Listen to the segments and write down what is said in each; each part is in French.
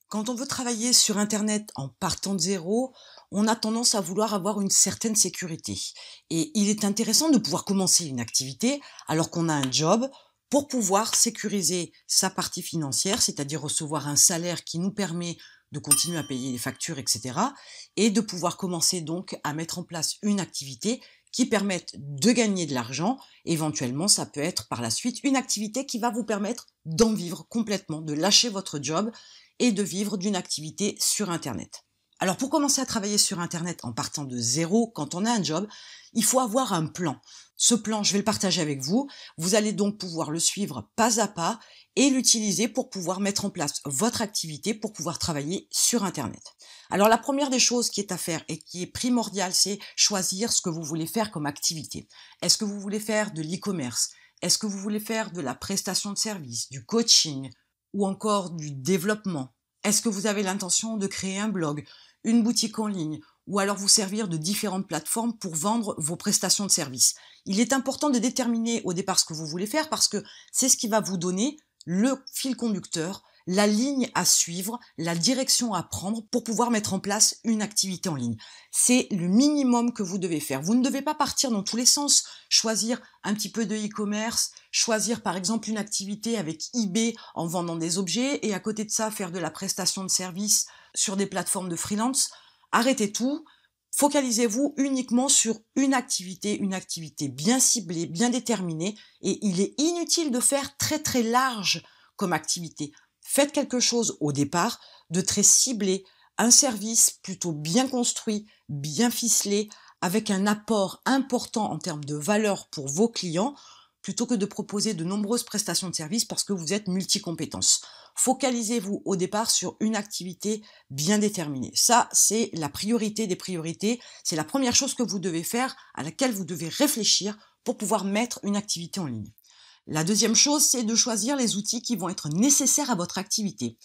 Quand on veut travailler sur Internet en partant de zéro, on a tendance à vouloir avoir une certaine sécurité. Et il est intéressant de pouvoir commencer une activité alors qu'on a un job pour pouvoir sécuriser sa partie financière, c'est-à-dire recevoir un salaire qui nous permet de continuer à payer les factures, etc. Et de pouvoir commencer donc à mettre en place une activité qui permette de gagner de l'argent. Éventuellement, ça peut être par la suite une activité qui va vous permettre d'en vivre complètement, de lâcher votre job et de vivre d'une activité sur Internet. Alors pour commencer à travailler sur Internet en partant de zéro, quand on a un job, il faut avoir un plan. Ce plan, je vais le partager avec vous. Vous allez donc pouvoir le suivre pas à pas et l'utiliser pour pouvoir mettre en place votre activité, pour pouvoir travailler sur Internet. Alors la première des choses qui est à faire et qui est primordiale, c'est choisir ce que vous voulez faire comme activité. Est-ce que vous voulez faire de l'e-commerce? Est-ce que vous voulez faire de la prestation de service, du coaching ou encore du développement? Est-ce que vous avez l'intention de créer un blog, une boutique en ligne ou alors vous servir de différentes plateformes pour vendre vos prestations de services? Il est important de déterminer au départ ce que vous voulez faire parce que c'est ce qui va vous donner le fil conducteur, la ligne à suivre, la direction à prendre pour pouvoir mettre en place une activité en ligne. C'est le minimum que vous devez faire. Vous ne devez pas partir dans tous les sens, choisir un petit peu de e-commerce, choisir par exemple une activité avec eBay en vendant des objets et à côté de ça faire de la prestation de service sur des plateformes de freelance. Arrêtez tout. Focalisez-vous uniquement sur une activité bien ciblée, bien déterminée, et il est inutile de faire très très large comme activité. Faites quelque chose au départ de très ciblé, un service plutôt bien construit, bien ficelé, avec un apport important en termes de valeur pour vos clients, plutôt que de proposer de nombreuses prestations de services parce que vous êtes multicompétences. Focalisez-vous au départ sur une activité bien déterminée. Ça, c'est la priorité des priorités. C'est la première chose que vous devez faire, à laquelle vous devez réfléchir pour pouvoir mettre une activité en ligne. La deuxième chose, c'est de choisir les outils qui vont être nécessaires à votre activité.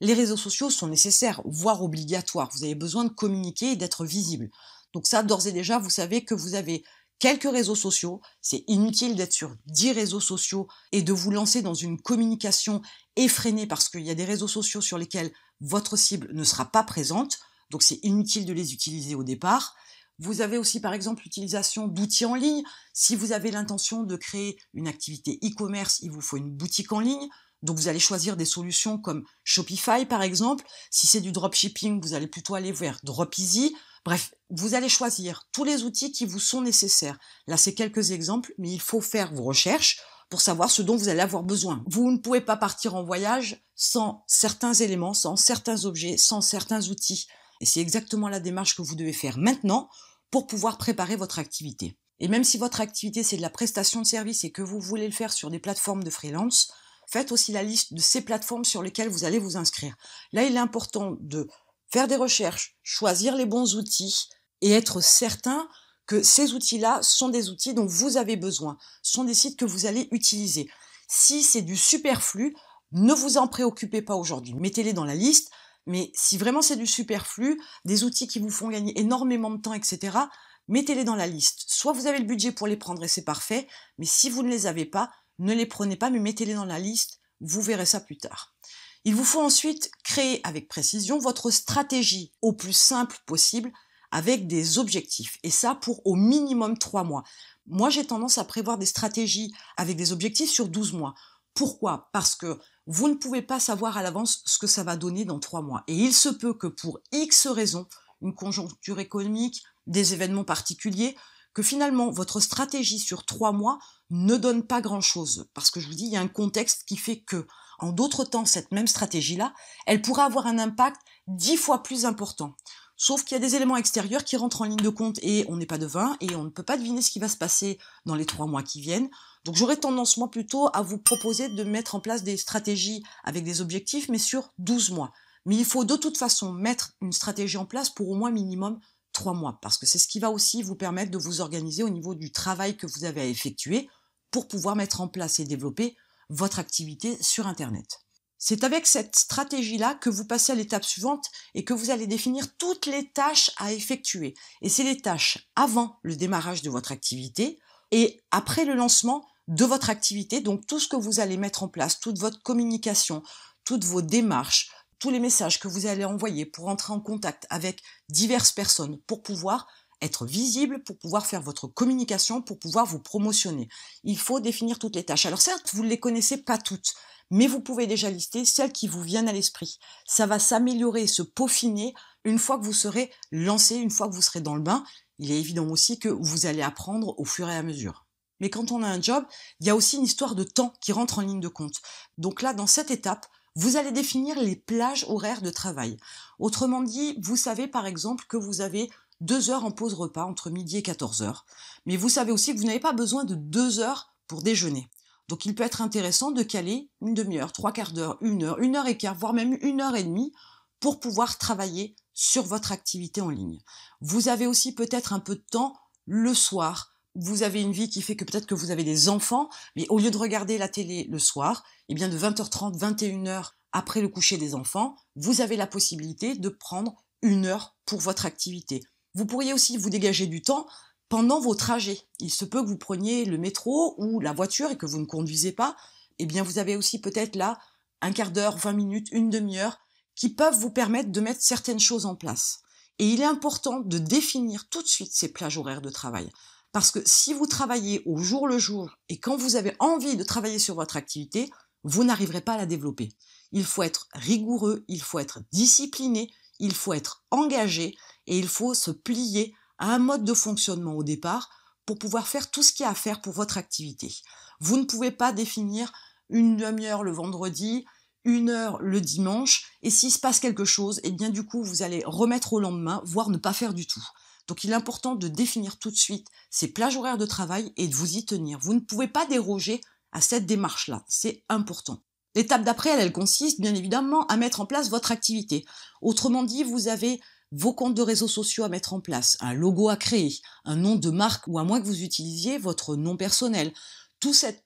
Les réseaux sociaux sont nécessaires, voire obligatoires. Vous avez besoin de communiquer et d'être visible. Donc ça, d'ores et déjà, vous savez que vous avez quelques réseaux sociaux. C'est inutile d'être sur 10 réseaux sociaux et de vous lancer dans une communication effrénée parce qu'il y a des réseaux sociaux sur lesquels votre cible ne sera pas présente. Donc c'est inutile de les utiliser au départ. Vous avez aussi par exemple l'utilisation d'outils en ligne. Si vous avez l'intention de créer une activité e-commerce, il vous faut une boutique en ligne. Donc vous allez choisir des solutions comme Shopify par exemple. Si c'est du dropshipping, vous allez plutôt aller vers Dropeasy. Bref, vous allez choisir tous les outils qui vous sont nécessaires. Là, c'est quelques exemples, mais il faut faire vos recherches pour savoir ce dont vous allez avoir besoin. Vous ne pouvez pas partir en voyage sans certains éléments, sans certains objets, sans certains outils. Et c'est exactement la démarche que vous devez faire maintenant pour pouvoir préparer votre activité. Et même si votre activité, c'est de la prestation de service et que vous voulez le faire sur des plateformes de freelance, faites aussi la liste de ces plateformes sur lesquelles vous allez vous inscrire. Là, il est important de faire des recherches, choisir les bons outils et être certain que ces outils-là sont des outils dont vous avez besoin, sont des sites que vous allez utiliser. Si c'est du superflu, ne vous en préoccupez pas aujourd'hui. Mettez-les dans la liste, mais si vraiment c'est du superflu, des outils qui vous font gagner énormément de temps, etc., mettez-les dans la liste. Soit vous avez le budget pour les prendre et c'est parfait, mais si vous ne les avez pas, ne les prenez pas, mais mettez-les dans la liste, vous verrez ça plus tard. Il vous faut ensuite créer avec précision votre stratégie au plus simple possible avec des objectifs. Et ça pour au minimum 3 mois. Moi, j'ai tendance à prévoir des stratégies avec des objectifs sur 12 mois. Pourquoi? Parce que vous ne pouvez pas savoir à l'avance ce que ça va donner dans 3 mois. Et il se peut que pour X raisons, une conjoncture économique, des événements particuliers, que finalement votre stratégie sur 3 mois ne donne pas grand-chose. Parce que je vous dis, il y a un contexte qui fait que, en d'autres temps, cette même stratégie-là, elle pourrait avoir un impact 10 fois plus important. Sauf qu'il y a des éléments extérieurs qui rentrent en ligne de compte et on n'est pas devin et on ne peut pas deviner ce qui va se passer dans les 3 mois qui viennent. Donc j'aurais tendance, moi, plutôt à vous proposer de mettre en place des stratégies avec des objectifs, mais sur 12 mois. Mais il faut de toute façon mettre une stratégie en place pour au moins minimum 3 mois, parce que c'est ce qui va aussi vous permettre de vous organiser au niveau du travail que vous avez à effectuer pour pouvoir mettre en place et développer votre activité sur Internet. C'est avec cette stratégie-là que vous passez à l'étape suivante et que vous allez définir toutes les tâches à effectuer. Et c'est les tâches avant le démarrage de votre activité et après le lancement de votre activité, donc tout ce que vous allez mettre en place, toute votre communication, toutes vos démarches, tous les messages que vous allez envoyer pour entrer en contact avec diverses personnes, pour pouvoir être visible, pour pouvoir faire votre communication, pour pouvoir vous promotionner. Il faut définir toutes les tâches. Alors certes, vous ne les connaissez pas toutes, mais vous pouvez déjà lister celles qui vous viennent à l'esprit. Ça va s'améliorer, se peaufiner une fois que vous serez lancé, une fois que vous serez dans le bain. Il est évident aussi que vous allez apprendre au fur et à mesure. Mais quand on a un job, il y a aussi une histoire de temps qui rentre en ligne de compte. Donc là, dans cette étape, vous allez définir les plages horaires de travail. Autrement dit, vous savez par exemple que vous avez 2 heures en pause repas entre midi et 14 heures. Mais vous savez aussi que vous n'avez pas besoin de 2 heures pour déjeuner. Donc il peut être intéressant de caler une demi-heure, 3/4 d'heure, 1 heure et quart, voire même 1 heure et demie pour pouvoir travailler sur votre activité en ligne. Vous avez aussi peut-être un peu de temps le soir. Vous avez une vie qui fait que peut-être que vous avez des enfants, mais au lieu de regarder la télé le soir, eh bien de 20h30, 21h après le coucher des enfants, vous avez la possibilité de prendre 1 heure pour votre activité. Vous pourriez aussi vous dégager du temps pendant vos trajets. Il se peut que vous preniez le métro ou la voiture et que vous ne conduisez pas. Eh bien, vous avez aussi peut-être là 1/4 d'heure, 20 minutes, une demi-heure qui peuvent vous permettre de mettre certaines choses en place. Et il est important de définir tout de suite ces plages horaires de travail. Parce que si vous travaillez au jour le jour et quand vous avez envie de travailler sur votre activité, vous n'arriverez pas à la développer. Il faut être rigoureux, il faut être discipliné, il faut être engagé et il faut se plier à un mode de fonctionnement au départ pour pouvoir faire tout ce qu'il y a à faire pour votre activité. Vous ne pouvez pas définir une demi-heure le vendredi, 1 heure le dimanche, et s'il se passe quelque chose, eh bien du coup vous allez remettre au lendemain, voire ne pas faire du tout. Donc il est important de définir tout de suite ces plages horaires de travail et de vous y tenir. Vous ne pouvez pas déroger à cette démarche-là, c'est important. L'étape d'après, elle consiste bien évidemment à mettre en place votre activité. Autrement dit, vous avez vos comptes de réseaux sociaux à mettre en place, un logo à créer, un nom de marque ou à moins que vous utilisiez votre nom personnel. Toute cette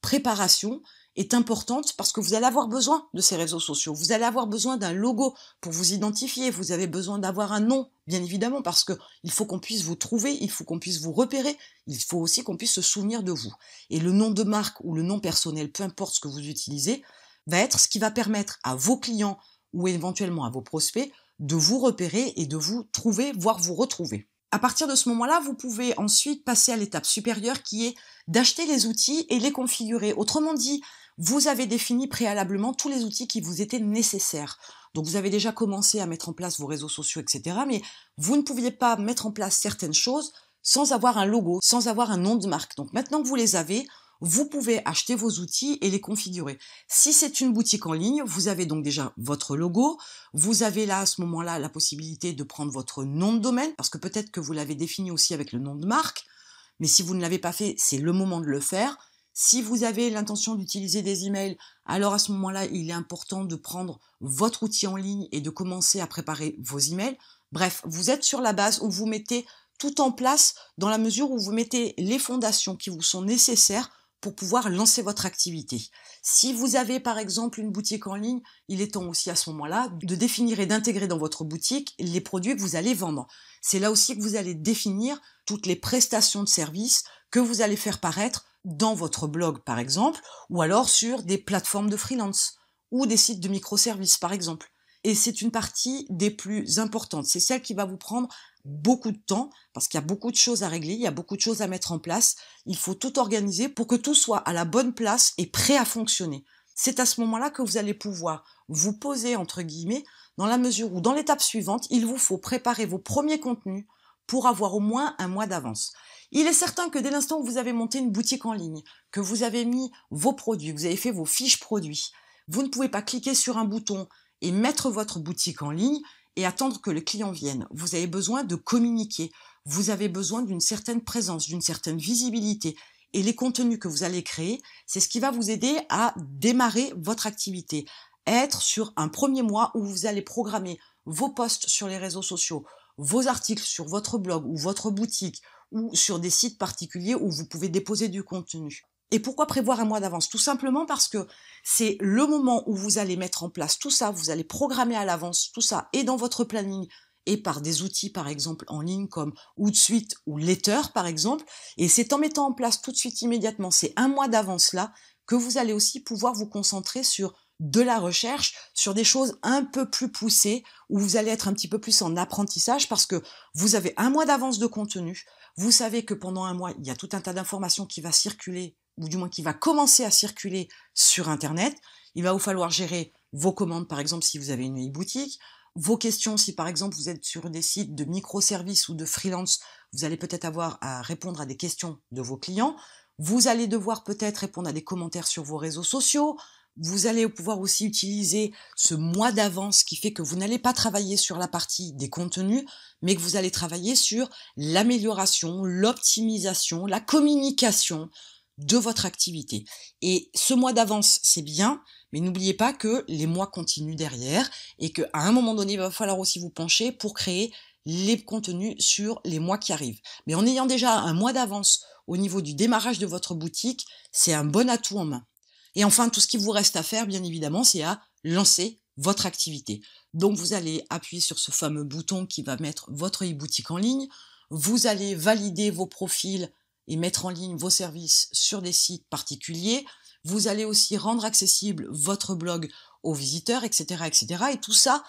préparation est importante parce que vous allez avoir besoin de ces réseaux sociaux. Vous allez avoir besoin d'un logo pour vous identifier. Vous avez besoin d'avoir un nom, bien évidemment, parce que il faut qu'on puisse vous trouver, il faut qu'on puisse vous repérer, il faut aussi qu'on puisse se souvenir de vous. Et le nom de marque ou le nom personnel, peu importe ce que vous utilisez, va être ce qui va permettre à vos clients ou éventuellement à vos prospects de vous repérer et de vous trouver, voire vous retrouver. À partir de ce moment-là, vous pouvez ensuite passer à l'étape supérieure qui est d'acheter les outils et les configurer. Autrement dit, vous avez défini préalablement tous les outils qui vous étaient nécessaires. Donc vous avez déjà commencé à mettre en place vos réseaux sociaux, etc. Mais vous ne pouviez pas mettre en place certaines choses sans avoir un logo, sans avoir un nom de marque. Donc maintenant que vous les avez, vous pouvez acheter vos outils et les configurer. Si c'est une boutique en ligne, vous avez donc déjà votre logo. Vous avez là, à ce moment-là, la possibilité de prendre votre nom de domaine, parce que peut-être que vous l'avez défini aussi avec le nom de marque. Mais si vous ne l'avez pas fait, c'est le moment de le faire. Si vous avez l'intention d'utiliser des emails, alors à ce moment-là, il est important de prendre votre outil en ligne et de commencer à préparer vos emails. Bref, vous êtes sur la base où vous mettez tout en place dans la mesure où vous mettez les fondations qui vous sont nécessaires pour pouvoir lancer votre activité. Si vous avez par exemple une boutique en ligne, il est temps aussi à ce moment-là de définir et d'intégrer dans votre boutique les produits que vous allez vendre. C'est là aussi que vous allez définir toutes les prestations de services que vous allez faire paraître dans votre blog par exemple, ou alors sur des plateformes de freelance, ou des sites de microservices par exemple. Et c'est une partie des plus importantes. C'est celle qui va vous prendre beaucoup de temps, parce qu'il y a beaucoup de choses à régler, il y a beaucoup de choses à mettre en place. Il faut tout organiser pour que tout soit à la bonne place et prêt à fonctionner. C'est à ce moment-là que vous allez pouvoir vous poser, entre guillemets, dans la mesure où, dans l'étape suivante, il vous faut préparer vos premiers contenus pour avoir au moins un mois d'avance. Il est certain que dès l'instant où vous avez monté une boutique en ligne, que vous avez mis vos produits, que vous avez fait vos fiches produits, vous ne pouvez pas cliquer sur un bouton et mettre votre boutique en ligne et attendre que le client vienne. Vous avez besoin de communiquer, vous avez besoin d'une certaine présence, d'une certaine visibilité. Et les contenus que vous allez créer, c'est ce qui va vous aider à démarrer votre activité. Être sur un premier mois où vous allez programmer vos posts sur les réseaux sociaux, vos articles sur votre blog ou votre boutique ou sur des sites particuliers où vous pouvez déposer du contenu. Et pourquoi prévoir un mois d'avance? Tout simplement parce que c'est le moment où vous allez mettre en place tout ça, vous allez programmer à l'avance tout ça et dans votre planning et par des outils par exemple en ligne comme Hootsuite ou Letter par exemple. Et c'est en mettant en place tout de suite immédiatement ces un mois d'avance là que vous allez aussi pouvoir vous concentrer sur de la recherche sur des choses un peu plus poussées, où vous allez être un petit peu plus en apprentissage parce que vous avez un mois d'avance de contenu. Vous savez que pendant un mois, il y a tout un tas d'informations qui va circuler, ou du moins qui va commencer à circuler sur Internet. Il va vous falloir gérer vos commandes, par exemple, si vous avez une e-boutique, vos questions, si par exemple vous êtes sur des sites de microservices ou de freelance, vous allez peut-être avoir à répondre à des questions de vos clients. Vous allez devoir peut-être répondre à des commentaires sur vos réseaux sociaux. Vous allez pouvoir aussi utiliser ce mois d'avance qui fait que vous n'allez pas travailler sur la partie des contenus, mais que vous allez travailler sur l'amélioration, l'optimisation, la communication de votre activité. Et ce mois d'avance, c'est bien, mais n'oubliez pas que les mois continuent derrière et qu'à un moment donné, il va falloir aussi vous pencher pour créer les contenus sur les mois qui arrivent. Mais en ayant déjà un mois d'avance au niveau du démarrage de votre boutique, c'est un bon atout en main. Et enfin, tout ce qui vous reste à faire, bien évidemment, c'est à lancer votre activité. Donc, vous allez appuyer sur ce fameux bouton qui va mettre votre e-boutique en ligne. Vous allez valider vos profils et mettre en ligne vos services sur des sites particuliers. Vous allez aussi rendre accessible votre blog aux visiteurs, etc., etc. Et tout ça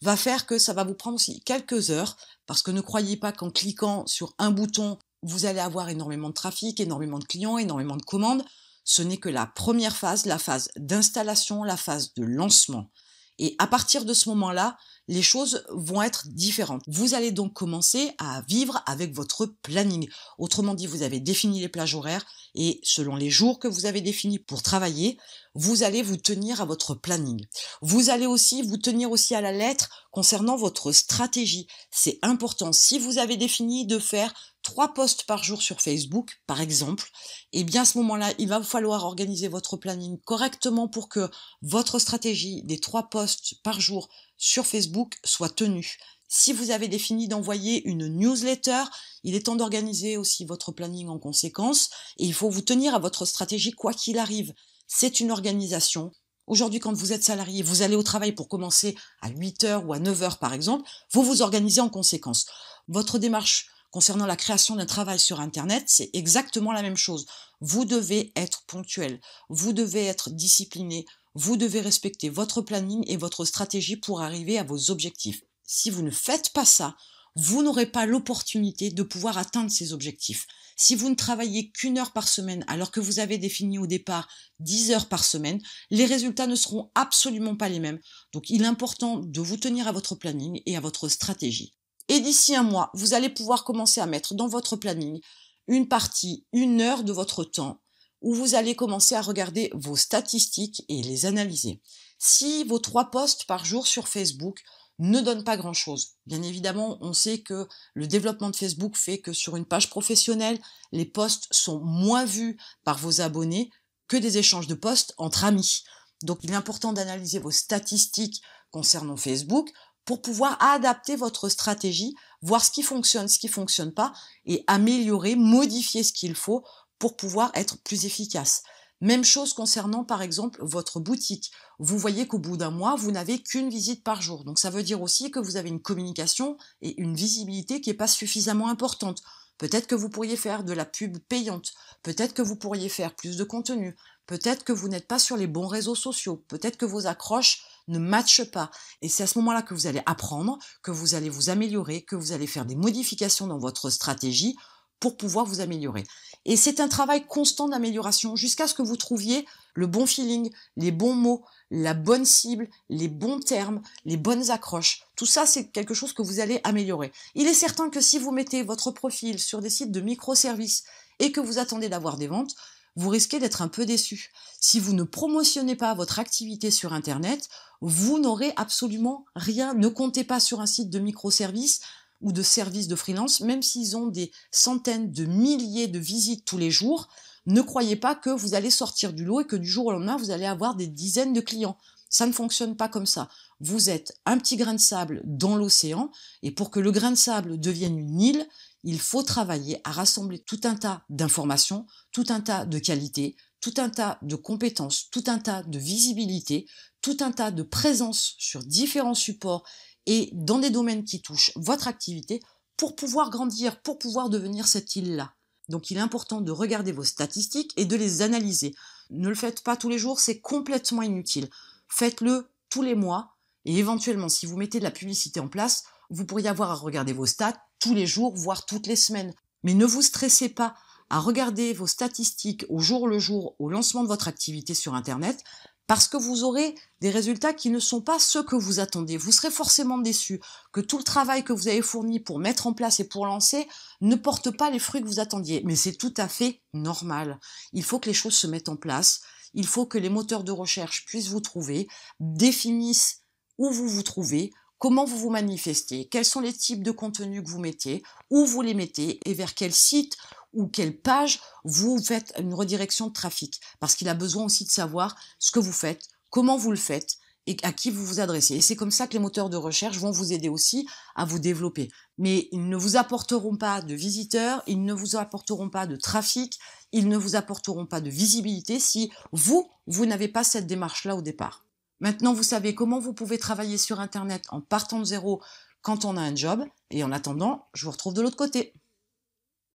va faire que ça va vous prendre aussi quelques heures, parce que ne croyez pas qu'en cliquant sur un bouton, vous allez avoir énormément de trafic, énormément de clients, énormément de commandes. Ce n'est que la première phase, la phase d'installation, la phase de lancement. Et à partir de ce moment-là, les choses vont être différentes. Vous allez donc commencer à vivre avec votre planning. Autrement dit, vous avez défini les plages horaires et selon les jours que vous avez définis pour travailler, vous allez vous tenir à votre planning. Vous allez aussi vous tenir aussi à la lettre concernant votre stratégie. C'est important. Si vous avez défini de faire 3 posts par jour sur Facebook, par exemple, eh bien à ce moment-là, il va falloir organiser votre planning correctement pour que votre stratégie des 3 posts par jour sur Facebook soit tenue. Si vous avez défini d'envoyer une newsletter, il est temps d'organiser aussi votre planning en conséquence et il faut vous tenir à votre stratégie quoi qu'il arrive. C'est une organisation. Aujourd'hui, quand vous êtes salarié, vous allez au travail pour commencer à 8 heures ou à 9 heures par exemple, vous vous organisez en conséquence. Votre démarche concernant la création d'un travail sur Internet, c'est exactement la même chose. Vous devez être ponctuel, vous devez être discipliné, vous devez respecter votre planning et votre stratégie pour arriver à vos objectifs. Si vous ne faites pas ça, vous n'aurez pas l'opportunité de pouvoir atteindre ces objectifs. Si vous ne travaillez qu'une heure par semaine alors que vous avez défini au départ 10 heures par semaine, les résultats ne seront absolument pas les mêmes. Donc il est important de vous tenir à votre planning et à votre stratégie. Et d'ici un mois, vous allez pouvoir commencer à mettre dans votre planning une partie, 1 heure de votre temps, où vous allez commencer à regarder vos statistiques et les analyser. Si vos 3 posts par jour sur Facebook ne donnent pas grand-chose, bien évidemment, on sait que le développement de Facebook fait que sur une page professionnelle, les posts sont moins vus par vos abonnés que des échanges de posts entre amis. Donc il est important d'analyser vos statistiques concernant Facebook pour pouvoir adapter votre stratégie, voir ce qui fonctionne pas, et améliorer, modifier ce qu'il faut pour pouvoir être plus efficace. Même chose concernant par exemple votre boutique. Vous voyez qu'au bout d'un mois, vous n'avez qu'une visite par jour. Donc ça veut dire aussi que vous avez une communication et une visibilité qui n'est pas suffisamment importante. Peut-être que vous pourriez faire de la pub payante, peut-être que vous pourriez faire plus de contenu, peut-être que vous n'êtes pas sur les bons réseaux sociaux, peut-être que vos accroches ne matchent pas. Et c'est à ce moment-là que vous allez apprendre, que vous allez vous améliorer, que vous allez faire des modifications dans votre stratégie pour pouvoir vous améliorer. Et c'est un travail constant d'amélioration jusqu'à ce que vous trouviez le bon feeling, les bons mots, la bonne cible, les bons termes, les bonnes accroches. Tout ça, c'est quelque chose que vous allez améliorer. Il est certain que si vous mettez votre profil sur des sites de microservices et que vous attendez d'avoir des ventes, vous risquez d'être un peu déçu. Si vous ne promotionnez pas votre activité sur Internet, vous n'aurez absolument rien. Ne comptez pas sur un site de microservices ou de services de freelance, même s'ils ont des centaines de milliers de visites tous les jours, ne croyez pas que vous allez sortir du lot et que du jour au lendemain, vous allez avoir des dizaines de clients. Ça ne fonctionne pas comme ça. Vous êtes un petit grain de sable dans l'océan, et pour que le grain de sable devienne une île, il faut travailler à rassembler tout un tas d'informations, tout un tas de qualités, tout un tas de compétences, tout un tas de visibilité, tout un tas de présence sur différents supports et dans des domaines qui touchent votre activité pour pouvoir grandir, pour pouvoir devenir cette île-là. Donc il est important de regarder vos statistiques et de les analyser. Ne le faites pas tous les jours, c'est complètement inutile. Faites-le tous les mois et éventuellement, si vous mettez de la publicité en place, vous pourriez avoir à regarder vos stats tous les jours, voire toutes les semaines. Mais ne vous stressez pas à regarder vos statistiques au jour le jour, au lancement de votre activité sur Internet, parce que vous aurez des résultats qui ne sont pas ceux que vous attendez. Vous serez forcément déçu que tout le travail que vous avez fourni pour mettre en place et pour lancer ne porte pas les fruits que vous attendiez. Mais c'est tout à fait normal. Il faut que les choses se mettent en place. Il faut que les moteurs de recherche puissent vous trouver, définissent où vous vous trouvez, comment vous vous manifestez, quels sont les types de contenus que vous mettez, où vous les mettez et vers quel site ou quelle page vous faites une redirection de trafic. Parce qu'il a besoin aussi de savoir ce que vous faites, comment vous le faites et à qui vous vous adressez. Et c'est comme ça que les moteurs de recherche vont vous aider aussi à vous développer. Mais ils ne vous apporteront pas de visiteurs, ils ne vous apporteront pas de trafic, ils ne vous apporteront pas de visibilité si vous n'avez pas cette démarche-là au départ. Maintenant, vous savez comment vous pouvez travailler sur Internet en partant de zéro quand on a un job. Et en attendant, je vous retrouve de l'autre côté.